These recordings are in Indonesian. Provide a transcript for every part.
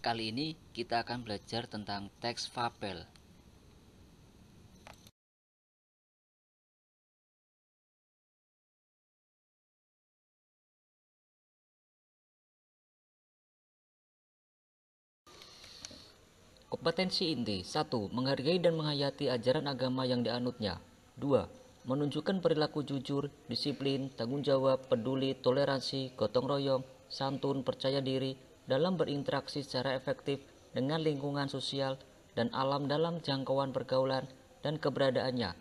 Kali ini kita akan belajar tentang teks fabel. Kompetensi inti 1. Menghargai dan menghayati ajaran agama yang dianutnya. 2. Menunjukkan perilaku jujur, disiplin, tanggung jawab, peduli, toleransi, gotong royong, santun, percaya diri dalam berinteraksi secara efektif dengan lingkungan sosial dan alam dalam jangkauan pergaulan dan keberadaannya.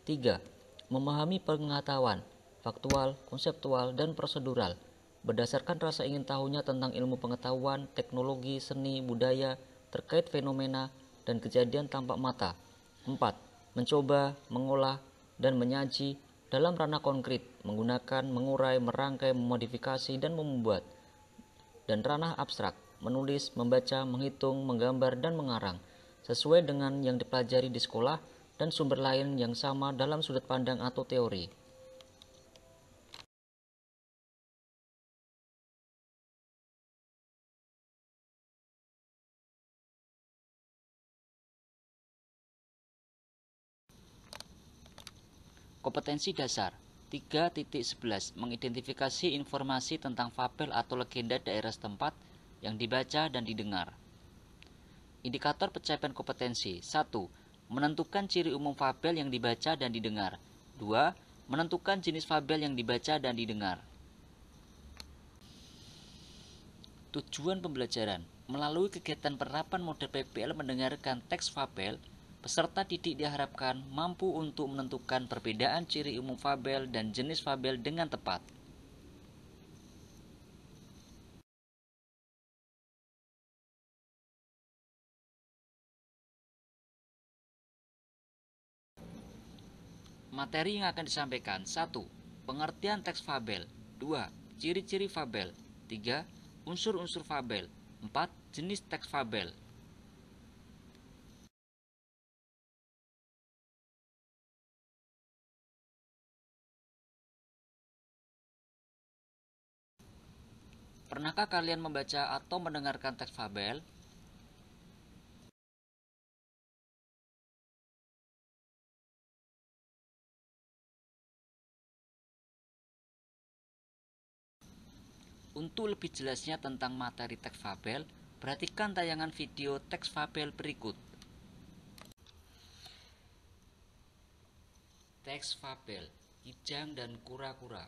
3. Memahami pengetahuan, faktual, konseptual, dan prosedural berdasarkan rasa ingin tahunya tentang ilmu pengetahuan, teknologi, seni, budaya, terkait fenomena dan kejadian tampak mata. 4. Mencoba, mengolah, dan menyaji dalam ranah konkret, menggunakan, mengurai, merangkai, memodifikasi, dan membuat. Dan ranah abstrak, menulis, membaca, menghitung, menggambar, dan mengarang, sesuai dengan yang dipelajari di sekolah dan sumber lain yang sama dalam sudut pandang atau teori. Kompetensi dasar 3.11 Mengidentifikasi informasi tentang fabel atau legenda daerah setempat yang dibaca dan didengar. Indikator pencapaian kompetensi 1. Menentukan ciri umum fabel yang dibaca dan didengar. 2. Menentukan jenis fabel yang dibaca dan didengar. Tujuan pembelajaran melalui kegiatan penerapan model PPL mendengarkan teks fabel, peserta didik diharapkan mampu untuk menentukan perbedaan ciri umum fabel dan jenis fabel dengan tepat. Materi yang akan disampaikan 1. Pengertian teks fabel 2. Ciri-ciri fabel 3. Unsur-unsur fabel 4. Jenis teks fabel. Pernahkah kalian membaca atau mendengarkan teks fabel? Untuk lebih jelasnya tentang materi teks fabel, perhatikan tayangan video teks fabel berikut. Teks fabel, Kijang dan Kura-kura.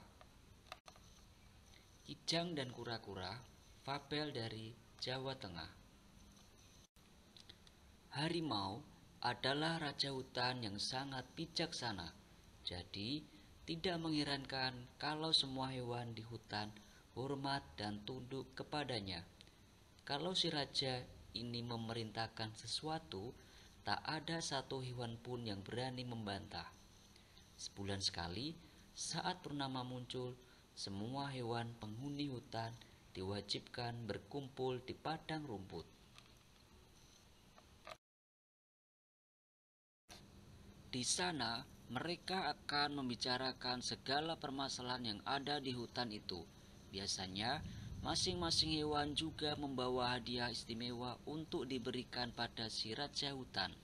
Kijang dan Kura-kura, fabel dari Jawa Tengah. Harimau adalah raja hutan yang sangat bijaksana. Jadi, tidak mengherankan kalau semua hewan di hutan hormat dan tunduk kepadanya. Kalau si raja ini memerintahkan sesuatu, tak ada satu hewan pun yang berani membantah. Sebulan sekali, saat purnama muncul, semua hewan penghuni hutan diwajibkan berkumpul di padang rumput. Di sana, mereka akan membicarakan segala permasalahan yang ada di hutan itu. Biasanya, masing-masing hewan juga membawa hadiah istimewa untuk diberikan pada si raja hutan.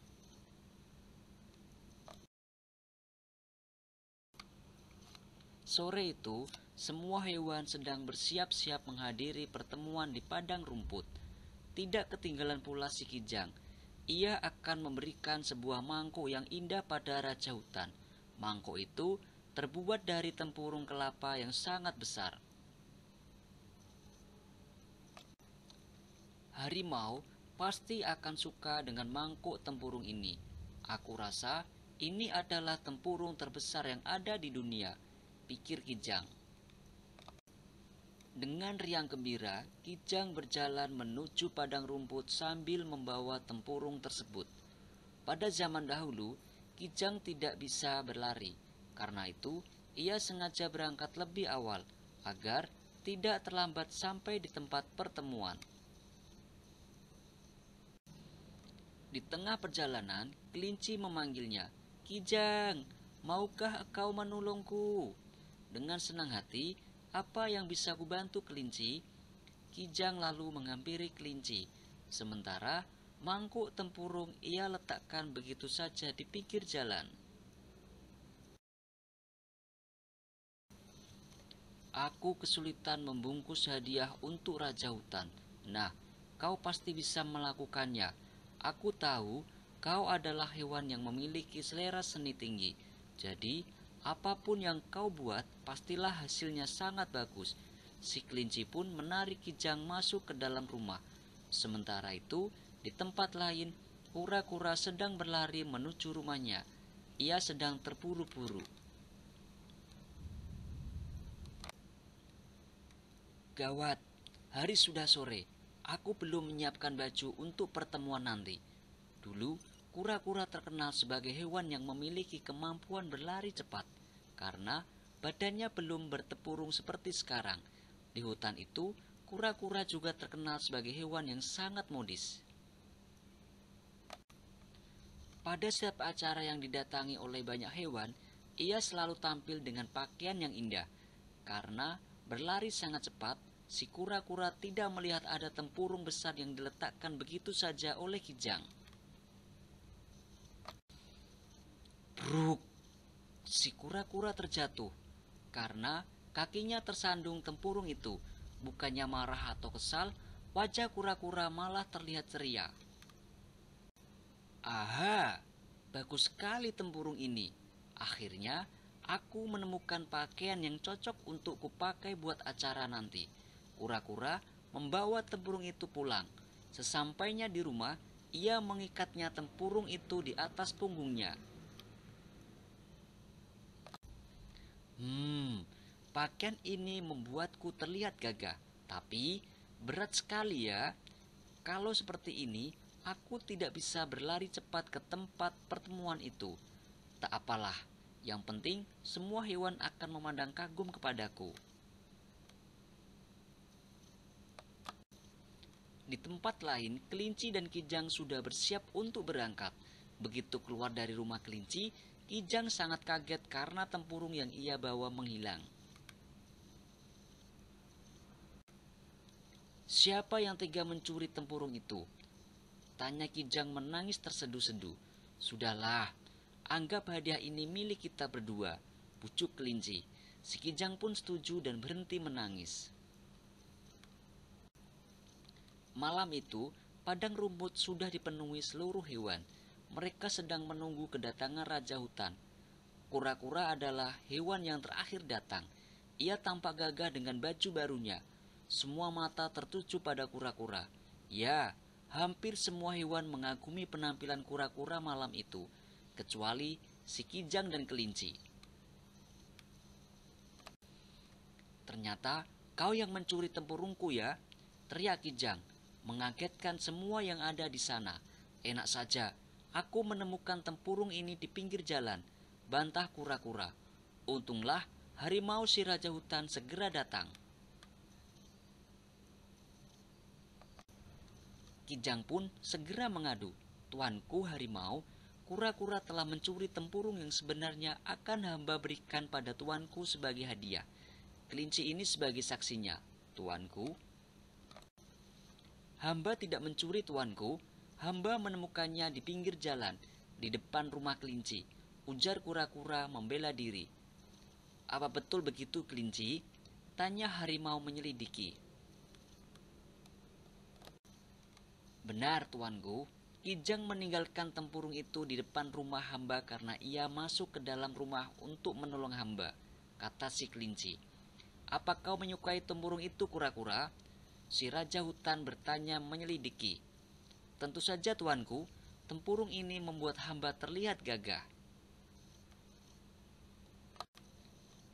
Sore itu, semua hewan sedang bersiap-siap menghadiri pertemuan di padang rumput. Tidak ketinggalan pula si Kijang. Ia akan memberikan sebuah mangkuk yang indah pada raja hutan. Mangkuk itu terbuat dari tempurung kelapa yang sangat besar. Harimau pasti akan suka dengan mangkuk tempurung ini. Aku rasa ini adalah tempurung terbesar yang ada di dunia, pikir Kijang. Dengan riang gembira, Kijang berjalan menuju padang rumput sambil membawa tempurung tersebut. Pada zaman dahulu, Kijang tidak bisa berlari. Karena itu, ia sengaja berangkat lebih awal agar tidak terlambat sampai di tempat pertemuan. Di tengah perjalanan, kelinci memanggilnya, "Kijang, maukah kau menolongku?" Dengan senang hati, "Apa yang bisa kubantu, kelinci?" Kijang lalu menghampiri kelinci. Sementara mangkuk tempurung ia letakkan begitu saja di pinggir jalan. Aku kesulitan membungkus hadiah untuk Raja Hutan. Nah, kau pasti bisa melakukannya. Aku tahu kau adalah hewan yang memiliki selera seni tinggi. Jadi, apapun yang kau buat, pastilah hasilnya sangat bagus. Si kelinci pun menarik Kijang masuk ke dalam rumah. Sementara itu, di tempat lain, kura-kura sedang berlari menuju rumahnya. Ia sedang terburu-buru. Gawat, hari sudah sore. Aku belum menyiapkan baju untuk pertemuan nanti. Dulu, kura-kura terkenal sebagai hewan yang memiliki kemampuan berlari cepat karena badannya belum bertempurung seperti sekarang. Di hutan itu, kura-kura juga terkenal sebagai hewan yang sangat modis. Pada setiap acara yang didatangi oleh banyak hewan, ia selalu tampil dengan pakaian yang indah. Karena berlari sangat cepat, si kura-kura tidak melihat ada tempurung besar yang diletakkan begitu saja oleh Kijang. Bruk! Si kura-kura terjatuh karena kakinya tersandung tempurung itu. Bukannya marah atau kesal, wajah kura-kura malah terlihat ceria. Aha, bagus sekali tempurung ini. Akhirnya, aku menemukan pakaian yang cocok untuk kupakai buat acara nanti. Kura-kura membawa tempurung itu pulang. Sesampainya di rumah, ia mengikatnya tempurung itu di atas punggungnya. Pakaian ini membuatku terlihat gagah, tapi berat sekali ya. Kalau seperti ini, aku tidak bisa berlari cepat ke tempat pertemuan itu. Tak apalah, yang penting semua hewan akan memandang kagum kepadaku. Di tempat lain, kelinci dan Kijang sudah bersiap untuk berangkat. Begitu keluar dari rumah kelinci, Kijang sangat kaget karena tempurung yang ia bawa menghilang. Siapa yang tega mencuri tempurung itu? Tanya Kijang menangis terseduh-seduh. Sudahlah, anggap hadiah ini milik kita berdua, pucuk kelinci. Si Kijang pun setuju dan berhenti menangis. Malam itu, padang rumput sudah dipenuhi seluruh hewan. Mereka sedang menunggu kedatangan Raja Hutan. Kura-kura adalah hewan yang terakhir datang. Ia tampak gagah dengan baju barunya. Semua mata tertuju pada kura-kura. Ya, hampir semua hewan mengagumi penampilan kura-kura malam itu, kecuali si Kijang dan kelinci. Ternyata kau yang mencuri tempurungku ya, teriak Kijang, mengagetkan semua yang ada di sana. Enak saja, aku menemukan tempurung ini di pinggir jalan, bantah kura-kura. Untunglah harimau si Raja Hutan segera datang. Kijang pun segera mengadu, Tuanku harimau, kura-kura telah mencuri tempurung yang sebenarnya akan hamba berikan pada tuanku sebagai hadiah. Kelinci ini sebagai saksinya, Tuanku. Hamba tidak mencuri tuanku, hamba menemukannya di pinggir jalan, di depan rumah kelinci, ujar kura-kura membela diri. Apa betul begitu kelinci? Tanya harimau menyelidiki. Benar tuanku, Kijang meninggalkan tempurung itu di depan rumah hamba karena ia masuk ke dalam rumah untuk menolong hamba, kata si kelinci. Apa kau menyukai tempurung itu kura-kura? Si Raja Hutan bertanya menyelidiki. Tentu saja tuanku, tempurung ini membuat hamba terlihat gagah.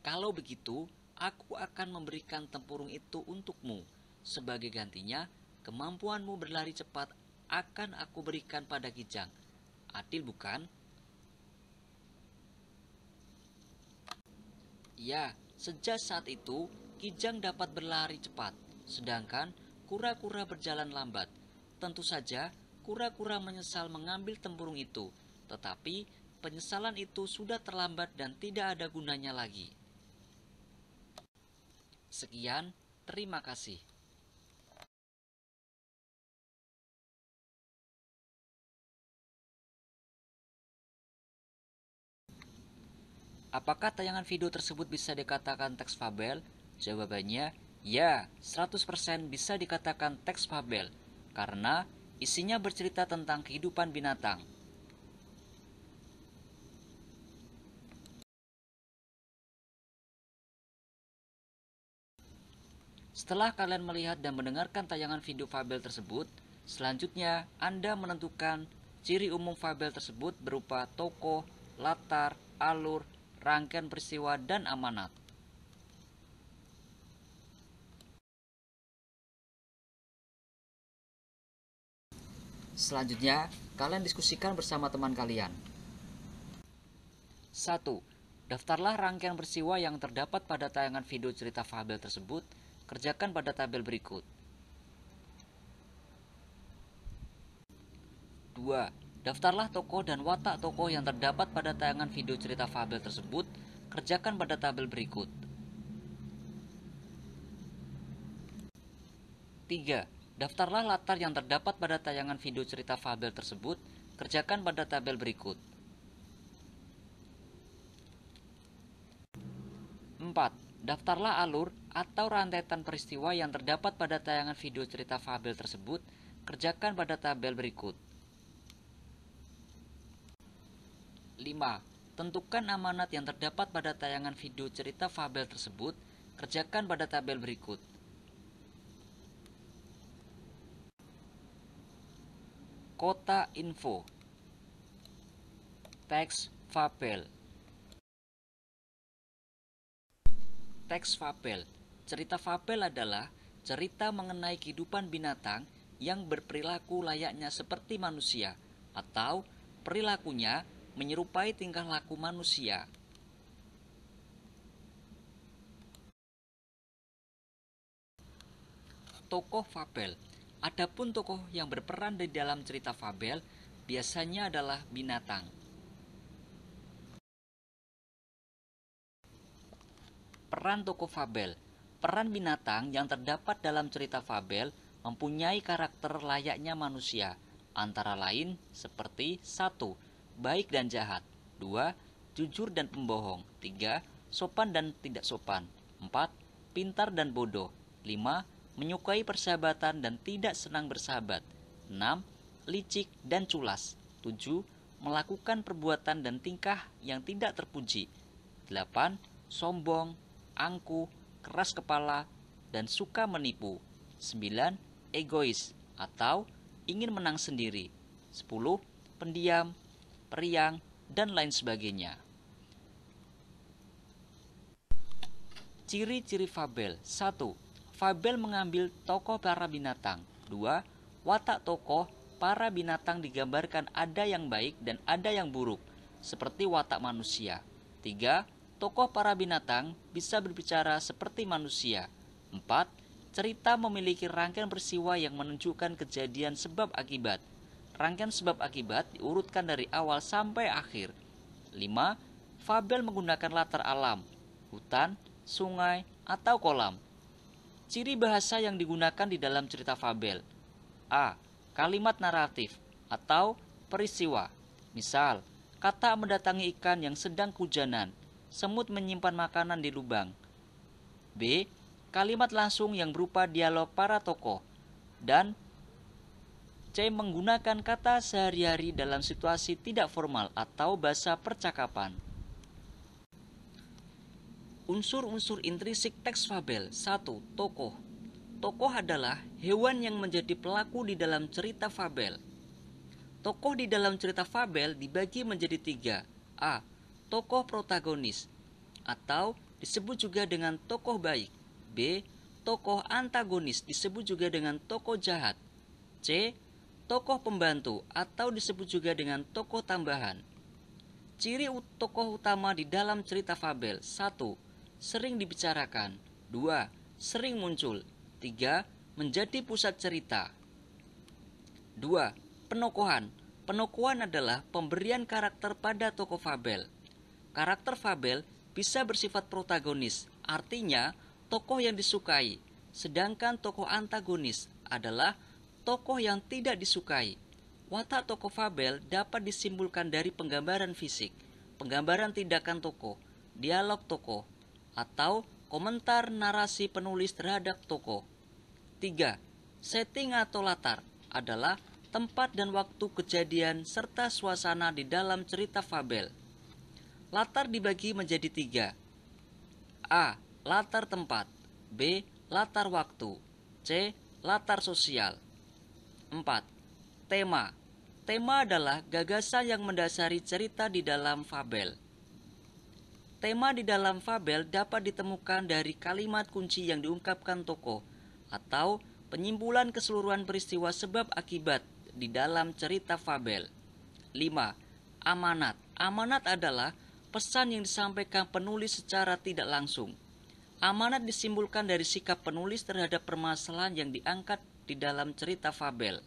Kalau begitu, aku akan memberikan tempurung itu untukmu. Sebagai gantinya, kemampuanmu berlari cepat akan aku berikan pada Kijang. Adil bukan? Ya, sejak saat itu, Kijang dapat berlari cepat, sedangkan kura-kura berjalan lambat. Tentu saja, kura-kura menyesal mengambil tempurung itu, tetapi penyesalan itu sudah terlambat dan tidak ada gunanya lagi. Sekian, terima kasih. Apakah tayangan video tersebut bisa dikatakan teks fabel? Jawabannya, ya, 100% bisa dikatakan teks fabel, karena isinya bercerita tentang kehidupan binatang. Setelah kalian melihat dan mendengarkan tayangan video fabel tersebut, selanjutnya Anda menentukan ciri umum fabel tersebut berupa tokoh, latar, alur, rangkaian peristiwa, dan amanat. Selanjutnya, kalian diskusikan bersama teman kalian. 1. Daftarlah rangkaian peristiwa yang terdapat pada tayangan video cerita fabel tersebut. Kerjakan pada tabel berikut. 2. Daftarlah tokoh dan watak tokoh yang terdapat pada tayangan video cerita fabel tersebut. Kerjakan pada tabel berikut. 3. Daftarlah latar yang terdapat pada tayangan video cerita fabel tersebut. Kerjakan pada tabel berikut. 4. Daftarlah alur atau rantetan peristiwa yang terdapat pada tayangan video cerita fabel tersebut. Kerjakan pada tabel berikut. 5. Tentukan amanat yang terdapat pada tayangan video cerita fabel tersebut. Kerjakan pada tabel berikut. Kota info. Teks fabel. Teks fabel. Cerita fabel adalah cerita mengenai kehidupan binatang yang berperilaku layaknya seperti manusia atau perilakunya menyerupai tingkah laku manusia. Tokoh fabel. Adapun tokoh yang berperan di dalam cerita fabel biasanya adalah binatang. Peran tokoh fabel. Peran binatang yang terdapat dalam cerita fabel mempunyai karakter layaknya manusia, antara lain seperti 1. Baik dan jahat. 2. Jujur dan pembohong. 3. Sopan dan tidak sopan. 4. Pintar dan bodoh. 5. Menyukai persahabatan dan tidak senang bersahabat. 6. Licik dan culas. 7. Melakukan perbuatan dan tingkah yang tidak terpuji. 8. Sombong, angkuh, keras kepala, dan suka menipu. 9. Egois atau ingin menang sendiri. 10. Pendiam, periang, dan lain sebagainya. Ciri-ciri fabel. 1. Fabel mengambil tokoh para binatang. 2. Watak tokoh para binatang digambarkan ada yang baik dan ada yang buruk, seperti watak manusia. 3. Tokoh para binatang bisa berbicara seperti manusia. 4. Cerita memiliki rangkaian peristiwa yang menunjukkan kejadian sebab akibat. Rangkaian sebab akibat diurutkan dari awal sampai akhir. 5. Fabel menggunakan latar alam, hutan, sungai, atau kolam. Ciri bahasa yang digunakan di dalam cerita fabel. A. Kalimat naratif atau peristiwa. Misal, kata mendatangi ikan yang sedang kehujanan. Semut menyimpan makanan di lubang. B. Kalimat langsung yang berupa dialog para tokoh. Dan C. Menggunakan kata sehari-hari dalam situasi tidak formal atau bahasa percakapan. Unsur-unsur intrinsik teks fabel. 1. Tokoh. Tokoh adalah hewan yang menjadi pelaku di dalam cerita fabel. Tokoh di dalam cerita fabel dibagi menjadi 3. A. Tokoh protagonis atau disebut juga dengan tokoh baik. B. Tokoh antagonis disebut juga dengan tokoh jahat. C. Tokoh pembantu atau disebut juga dengan tokoh tambahan. Ciri tokoh utama di dalam cerita fabel. 1. Sering dibicarakan. 2. Sering muncul. 3. Menjadi pusat cerita. 2. Penokohan. Penokohan adalah pemberian karakter pada tokoh fabel. Karakter fabel bisa bersifat protagonis, artinya tokoh yang disukai, sedangkan tokoh antagonis adalah tokoh yang tidak disukai. Watak tokoh fabel dapat disimpulkan dari penggambaran fisik, penggambaran tindakan tokoh, dialog tokoh atau komentar narasi penulis terhadap tokoh. 3. Setting atau latar adalah tempat dan waktu kejadian serta suasana di dalam cerita fabel. Latar dibagi menjadi 3. A. Latar tempat. B. Latar waktu. C. Latar sosial. 4. Tema. Tema adalah gagasan yang mendasari cerita di dalam fabel. Tema di dalam fabel dapat ditemukan dari kalimat kunci yang diungkapkan tokoh atau penyimpulan keseluruhan peristiwa sebab akibat di dalam cerita fabel. 5. Amanat. Amanat adalah pesan yang disampaikan penulis secara tidak langsung. Amanat disimpulkan dari sikap penulis terhadap permasalahan yang diangkat di dalam cerita fabel.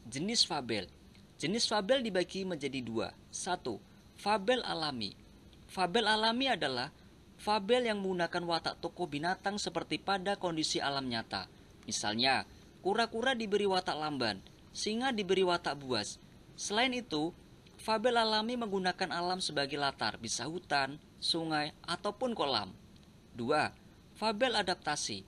Jenis fabel. Jenis fabel dibagi menjadi 2. 1. Fabel alami. Fabel alami adalah fabel yang menggunakan watak tokoh binatang seperti pada kondisi alam nyata. Misalnya, kura-kura diberi watak lamban, singa diberi watak buas. Selain itu, fabel alami menggunakan alam sebagai latar, bisa hutan, sungai, ataupun kolam. 2. Fabel adaptasi.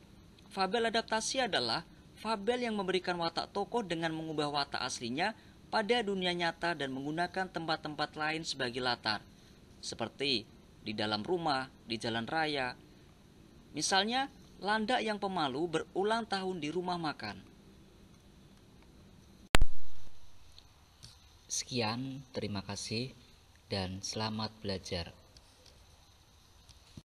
Fabel adaptasi adalah fabel yang memberikan watak tokoh dengan mengubah watak aslinya pada dunia nyata dan menggunakan tempat-tempat lain sebagai latar, seperti di dalam rumah, di jalan raya. Misalnya, landak yang pemalu berulang tahun di rumah makan. Sekian, terima kasih, dan selamat belajar.